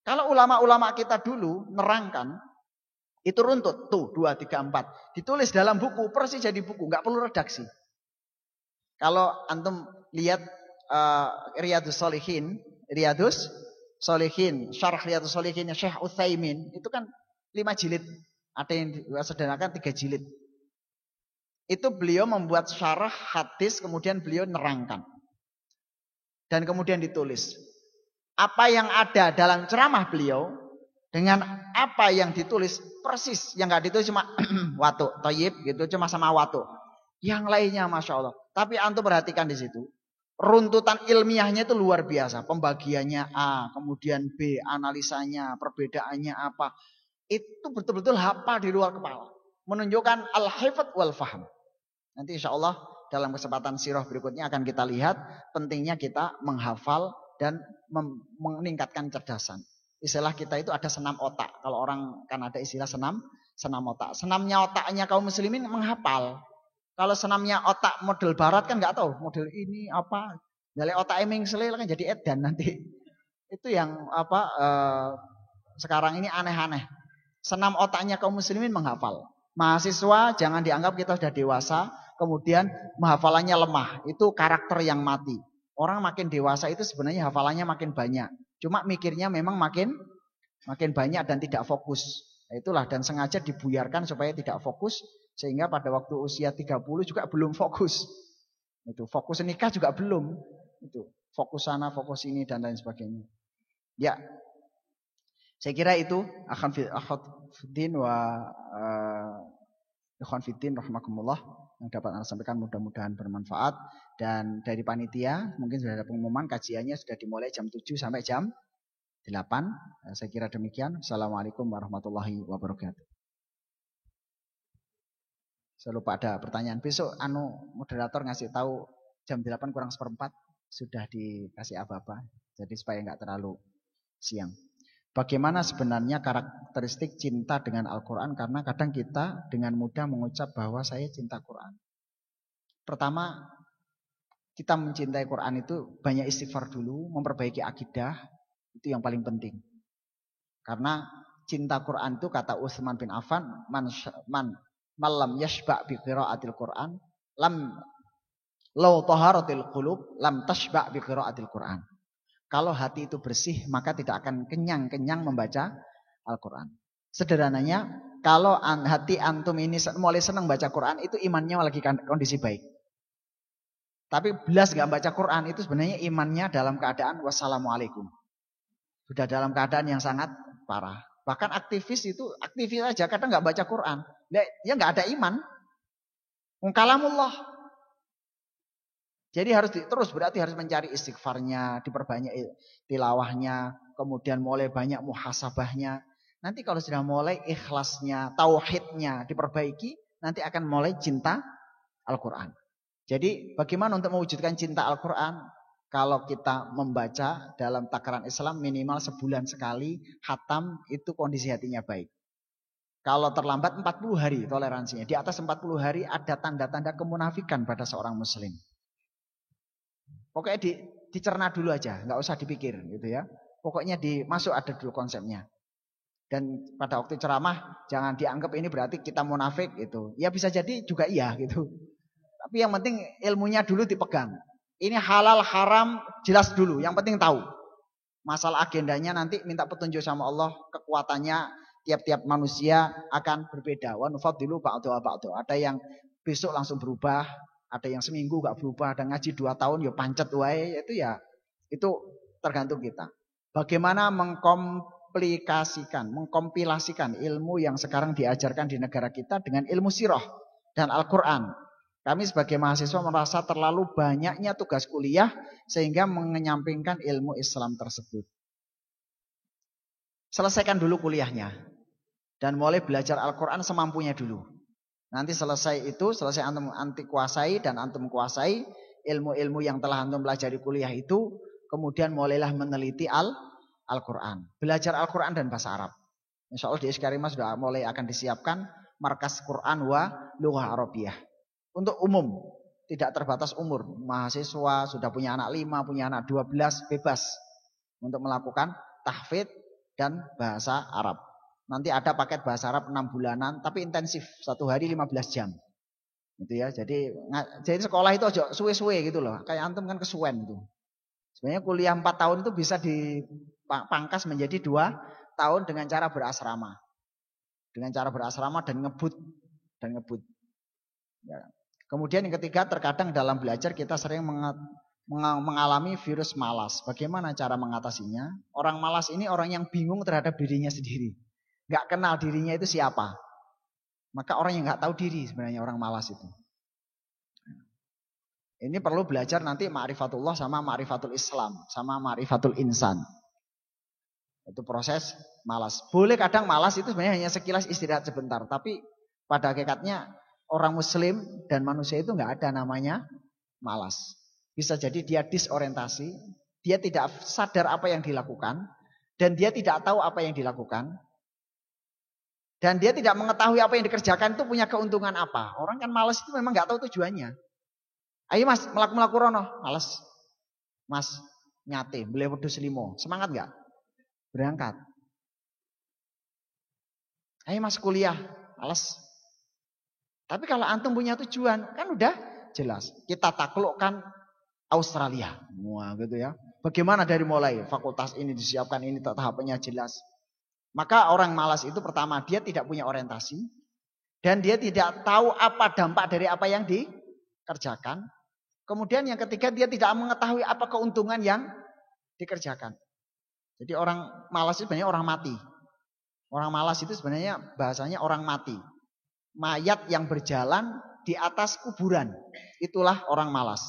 Kalau ulama-ulama kita dulu nerangkan, itu runtut. Tuh, 2, 3, 4. Ditulis dalam buku, persis jadi buku, nggak perlu redaksi. Kalau antum lihat Riyadhus Shalihin, Syarah Riyadhus Shalihin Syekh Utsaimin, itu kan 5 jilid. Ada yang sederhanakan 3 jilid. Itu beliau membuat syarah hadis, kemudian beliau nerangkan. Dan kemudian ditulis. Apa yang ada dalam ceramah beliau, dengan apa yang ditulis, persis. Yang gak ditulis cuma watu, toyib gitu, cuma sama watu. Yang lainnya Masya Allah. Tapi antum perhatikan di situ. Runtutan ilmiahnya itu luar biasa. Pembagiannya A, kemudian B, analisanya, perbedaannya apa. Itu betul-betul hafal di luar kepala. Menunjukkan al-hifdz wal faham. Nanti insya Allah dalam kesempatan sirah berikutnya akan kita lihat pentingnya kita menghafal dan meningkatkan cerdasan. Istilah kita itu ada senam otak. Kalau orang kan ada istilah senam otak. Senamnya otaknya kaum muslimin menghafal. Kalau senamnya otak model barat kan nggak tahu model ini apa. Dari otak eming selil kan jadi edan nanti. Itu yang sekarang ini aneh-aneh. Senam otaknya kaum muslimin menghafal. Mahasiswa jangan dianggap kita sudah dewasa, kemudian hafalannya lemah. Itu karakter yang mati. Orang makin dewasa itu sebenarnya hafalannya makin banyak. Cuma mikirnya memang makin banyak dan tidak fokus. Nah, itulah, dan sengaja dibuyarkan supaya tidak fokus, sehingga pada waktu usia 30 juga belum fokus. Itu fokus nikah juga belum. Itu fokus sana, fokus ini dan lain sebagainya. Ya. Saya kira itu akhwan fiddin wa ikhwan fiddin rahimakumullah yang dapat Anda sampaikan, mudah-mudahan bermanfaat. Dan dari panitia mungkin sudah ada pengumuman, kajiannya sudah dimulai jam 7 sampai jam 8. Saya kira demikian. Assalamualaikum warahmatullahi wabarakatuh. Saya lupa ada pertanyaan. Besok moderator ngasih tahu jam 8 kurang seperempat sudah dikasih apa-apa. Jadi supaya nggak terlalu siang. Bagaimana sebenarnya karakteristik cinta dengan Al-Quran? Karena kadang kita dengan mudah mengucap bahwa saya cinta Quran. Pertama, kita mencintai Quran itu banyak istighfar dulu, memperbaiki akidah, itu yang paling penting. Karena cinta Quran itu kata Utsman bin Affan, man lam yashba' bi qiraatil Quran, lam law taharatil qulub lam tashba' bi qiraatil Quran. Kalau hati itu bersih, maka tidak akan kenyang-kenyang membaca Al-Quran. Sederhananya, kalau hati antum ini mulai senang baca Quran, itu imannya lagi kondisi baik. Tapi belas gak baca Quran, itu sebenarnya imannya dalam keadaan wassalamualaikum. Sudah dalam keadaan yang sangat parah. Bahkan aktivis itu, aktivis aja kadang gak baca Quran. Ya gak ada iman. Kalamullah. Jadi berarti harus mencari istighfarnya, diperbanyak tilawahnya, kemudian mulai banyak muhasabahnya. Nanti kalau sudah mulai ikhlasnya, tauhidnya diperbaiki, nanti akan mulai cinta Al-Quran. Jadi bagaimana untuk mewujudkan cinta Al-Quran? Kalau kita membaca dalam takaran Islam minimal sebulan sekali, khatam, itu kondisi hatinya baik. Kalau terlambat 40 hari toleransinya. Di atas 40 hari ada tanda-tanda kemunafikan pada seorang muslim. Pokoknya dicerna dulu aja, nggak usah dipikir gitu ya. Pokoknya masuk ada dulu konsepnya. Dan pada waktu ceramah jangan dianggap ini berarti kita munafik gitu. Ya bisa jadi juga iya gitu. Tapi yang penting ilmunya dulu dipegang. Ini halal haram jelas dulu, yang penting tahu. Masalah agendanya nanti minta petunjuk sama Allah, kekuatannya tiap-tiap manusia akan berbeda. Wa nufaddilu ba'dahu ba'dahu. Ada yang besok langsung berubah. Ada yang seminggu gak berubah, ada ngaji 2 tahun ya pancet wae, itu tergantung kita. Bagaimana mengkompilasikan ilmu yang sekarang diajarkan di negara kita dengan ilmu sirah dan Al-Quran. Kami sebagai mahasiswa merasa terlalu banyaknya tugas kuliah sehingga menyampingkan ilmu Islam tersebut. Selesaikan dulu kuliahnya dan mulai belajar Al-Quran semampunya dulu. Nanti selesai antum kuasai dan antum kuasai ilmu-ilmu yang telah antum pelajari kuliah itu, kemudian mulailah meneliti Al-Quran. Belajar Al-Quran dan bahasa Arab. Insya Allah di Iskarima sudah mulai akan disiapkan markas Quran wa lughah Arabiyah. Untuk umum, tidak terbatas umur. Mahasiswa sudah punya anak 5, punya anak 12, bebas untuk melakukan tahfidz dan bahasa Arab. Nanti ada paket bahasa Arab 6 bulanan, tapi intensif, 1 hari 15 jam. Gitu ya. Jadi sekolah itu aja suwe-suwe gitu loh. Kayak antum kan kesuwen gitu. Sebenarnya kuliah 4 tahun itu bisa dipangkas menjadi 2 tahun dengan cara berasrama. Dengan cara berasrama dan ngebut. Ya. Kemudian yang ketiga, terkadang dalam belajar kita sering mengalami virus malas. Bagaimana cara mengatasinya? Orang malas ini orang yang bingung terhadap dirinya sendiri. Gak kenal dirinya itu siapa. Maka orang yang gak tahu diri sebenarnya orang malas itu. Ini perlu belajar nanti ma'rifatullah sama ma'rifatul Islam. Sama ma'rifatul insan. Itu proses malas. Boleh kadang malas itu sebenarnya hanya sekilas istirahat sebentar. Tapi pada hakikatnya orang muslim dan manusia itu gak ada namanya malas. Bisa jadi dia disorientasi. Dia tidak sadar apa yang dilakukan. Dan dia tidak tahu apa yang dilakukan. Dan dia tidak mengetahui apa yang dikerjakan itu punya keuntungan apa. Orang kan malas itu memang gak tahu tujuannya. Ayo mas, melaku rono. Malas. Mas, nyate, beli wedhus 5. Semangat gak? Berangkat. Ayo mas kuliah. Malas. Tapi kalau antum punya tujuan, kan udah jelas. Kita taklukkan Australia. Wah gitu ya. Bagaimana dari mulai fakultas ini disiapkan, ini tahapannya jelas. Maka orang malas itu pertama dia tidak punya orientasi dan dia tidak tahu apa dampak dari apa yang dikerjakan. Kemudian yang ketiga dia tidak mengetahui apa keuntungan yang dikerjakan. Jadi orang malas itu sebenarnya orang mati. Orang malas itu sebenarnya bahasanya orang mati. Mayat yang berjalan di atas kuburan. Itulah orang malas.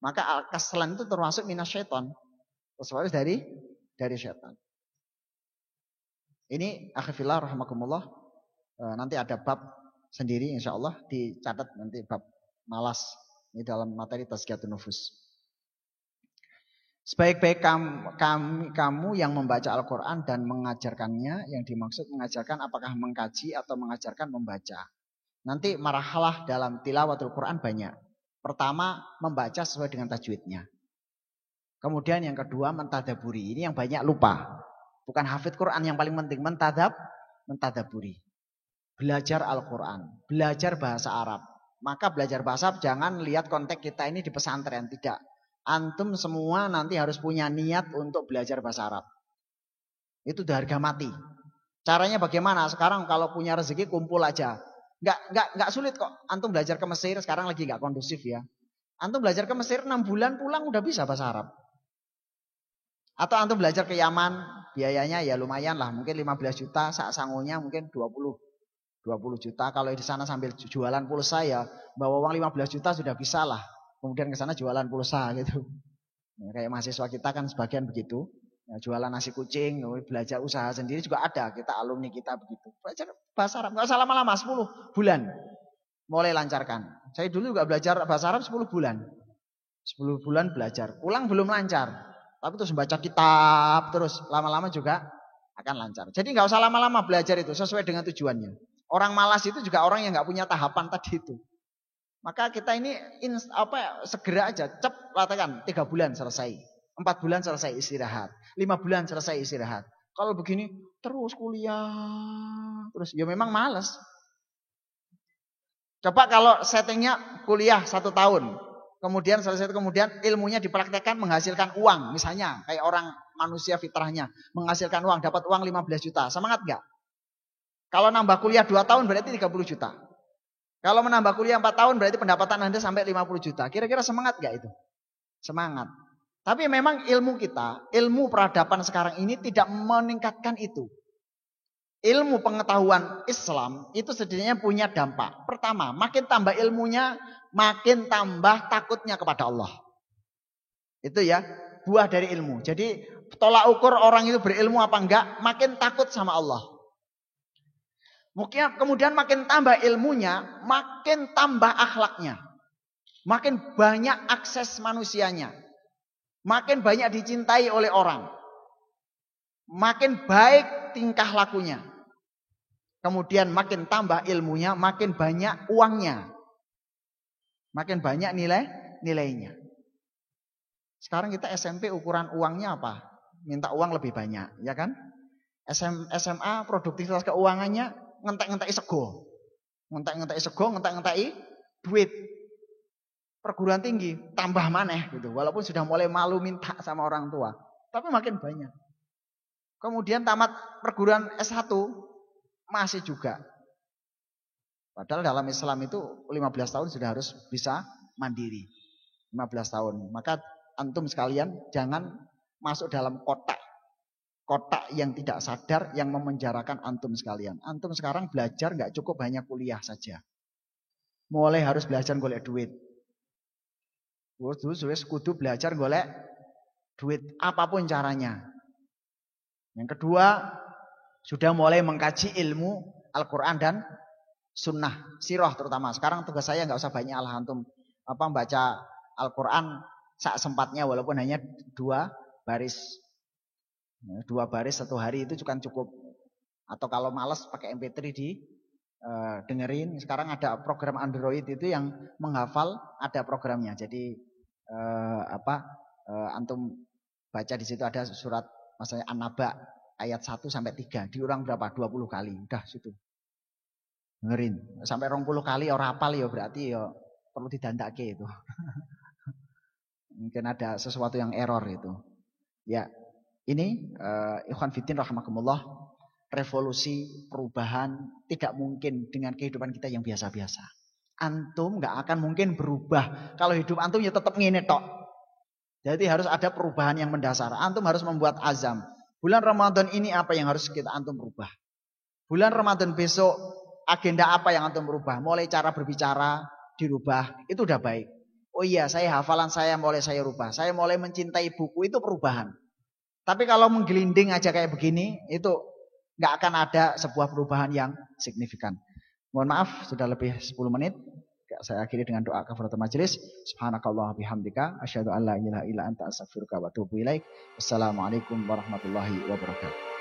Maka keselan itu termasuk minasyaiton. Termasuk dari syaitan. Ini akhifillah rahimakumullah. Nanti ada bab sendiri insyaallah dicatat nanti bab malas. Ini dalam materi tazkiyatun nufus. Sebaik-baik kamu yang membaca Al-Quran dan mengajarkannya, yang dimaksud mengajarkan apakah mengkaji atau mengajarkan membaca. Nanti marhalah dalam tilawatul Quran banyak. Pertama, membaca sesuai dengan tajwidnya. Kemudian yang kedua, mentadaburi. Ini yang banyak lupa. Bukan hafid Quran yang paling penting, mentadaburi. Belajar Al-Quran, belajar bahasa Arab. Maka belajar bahasa Arab jangan lihat konteks kita ini di pesantren, tidak. Antum semua nanti harus punya niat untuk belajar bahasa Arab. Itu udah harga mati. Caranya bagaimana? Sekarang kalau punya rezeki kumpul aja. Nggak sulit kok. Antum belajar ke Mesir sekarang lagi nggak kondusif ya. Antum belajar ke Mesir 6 bulan pulang udah bisa bahasa Arab. Atau antum belajar ke Yaman, biayanya ya lumayan lah, mungkin 15 juta, sangunya mungkin 20 juta. Kalau di sana sambil jualan pulsa ya bawa uang 15 juta sudah bisa lah. Kemudian ke sana jualan pulsa gitu. Nah, kayak mahasiswa kita kan sebagian begitu. Ya, jualan nasi kucing, belajar usaha sendiri juga ada. Kita alumni kita begitu. Belajar bahasa Arab, nggak usah lama-lama, 10 bulan. Mulai lancarkan. Saya dulu juga belajar bahasa Arab 10 bulan. 10 bulan belajar. Pulang belum lancar. Tapi terus baca kitab, terus lama-lama juga akan lancar. Jadi nggak usah lama-lama belajar itu, sesuai dengan tujuannya. Orang malas itu juga orang yang nggak punya tahapan tadi itu. Maka kita ini segera aja, latihan 3 bulan selesai, 4 bulan selesai istirahat, 5 bulan selesai istirahat. Kalau begini terus kuliah, terus ya memang malas. Coba kalau settingnya kuliah 1 tahun, kemudian selesai kemudian ilmunya dipraktekkan menghasilkan uang, misalnya kayak orang manusia fitrahnya menghasilkan uang, dapat uang 15 juta, semangat nggak? Kalau nambah kuliah 2 tahun berarti 30 juta. Kalau menambah kuliah 4 tahun berarti pendapatan Anda sampai 50 juta. Kira-kira semangat gak itu? Semangat. Tapi memang ilmu kita, ilmu peradaban sekarang ini tidak meningkatkan itu. Ilmu pengetahuan Islam itu setidaknya punya dampak. Pertama, makin tambah ilmunya, makin tambah takutnya kepada Allah. Itu ya, buah dari ilmu. Jadi tolak ukur orang itu berilmu apa enggak, makin takut sama Allah. Kemudian makin tambah ilmunya, makin tambah akhlaknya. Makin banyak akses manusianya. Makin banyak dicintai oleh orang. Makin baik tingkah lakunya. Kemudian makin tambah ilmunya, makin banyak uangnya. Makin banyak nilainya. Sekarang kita SMP ukuran uangnya apa? Minta uang lebih banyak, ya kan? SMA produktivitas keuangannya ngentek-ngentek sego. Ngentek-ngentek duit. Perguruan tinggi tambah maneh gitu. Walaupun sudah mulai malu minta sama orang tua, tapi makin banyak. Kemudian tamat perguruan S1 masih juga. Padahal dalam Islam itu 15 tahun sudah harus bisa mandiri. 15 tahun. Maka antum sekalian jangan masuk dalam kotak yang tidak sadar yang memenjarakan antum sekalian. Antum sekarang belajar nggak cukup hanya kuliah saja. Mulai harus belajar golek duit. Kudu belajar golek duit apapun caranya. Yang kedua, sudah mulai mengkaji ilmu Al-Quran dan Sunnah, sirah terutama. Sekarang tugas saya nggak usah banyak lah antum baca Al-Quran sak sempatnya walaupun hanya 2 baris. 2 baris 1 hari itu juga cukup. Atau kalau malas pakai MP3 dengerin. Sekarang ada program Android itu yang menghafal, ada programnya. Jadi antum baca di situ ada surat misalnya An-Naba ayat 1 sampai 3 diulang berapa? 20 kali. Udah situ. Dengerin. Sampai 20 kali orang hafal ya berarti ya perlu didandake itu. Mungkin ada sesuatu yang error itu. Ya, ini ikhwan fiddin rahimakumullah, revolusi perubahan tidak mungkin dengan kehidupan kita yang biasa-biasa. Antum nggak akan mungkin berubah kalau hidup antum ya tetap ngene tok. Jadi harus ada perubahan yang mendasar. Antum harus membuat azam. Bulan Ramadan ini apa yang harus kita antum rubah? Bulan Ramadan besok agenda apa yang antum rubah? Mulai cara berbicara dirubah, itu udah baik. Oh iya, saya hafalan saya mulai saya rubah. Saya mulai mencintai buku, itu perubahan. Tapi kalau menggelinding aja kayak begini, itu nggak akan ada sebuah perubahan yang signifikan. Mohon maaf, sudah lebih 10 menit. Saya akhiri dengan doa kafaratul majelis. Subhanakallah bihamdika asyhadu an la ilaha illa anta astaghfiruka wa atubu ilaik. Wassalamualaikum warahmatullahi wabarakatuh.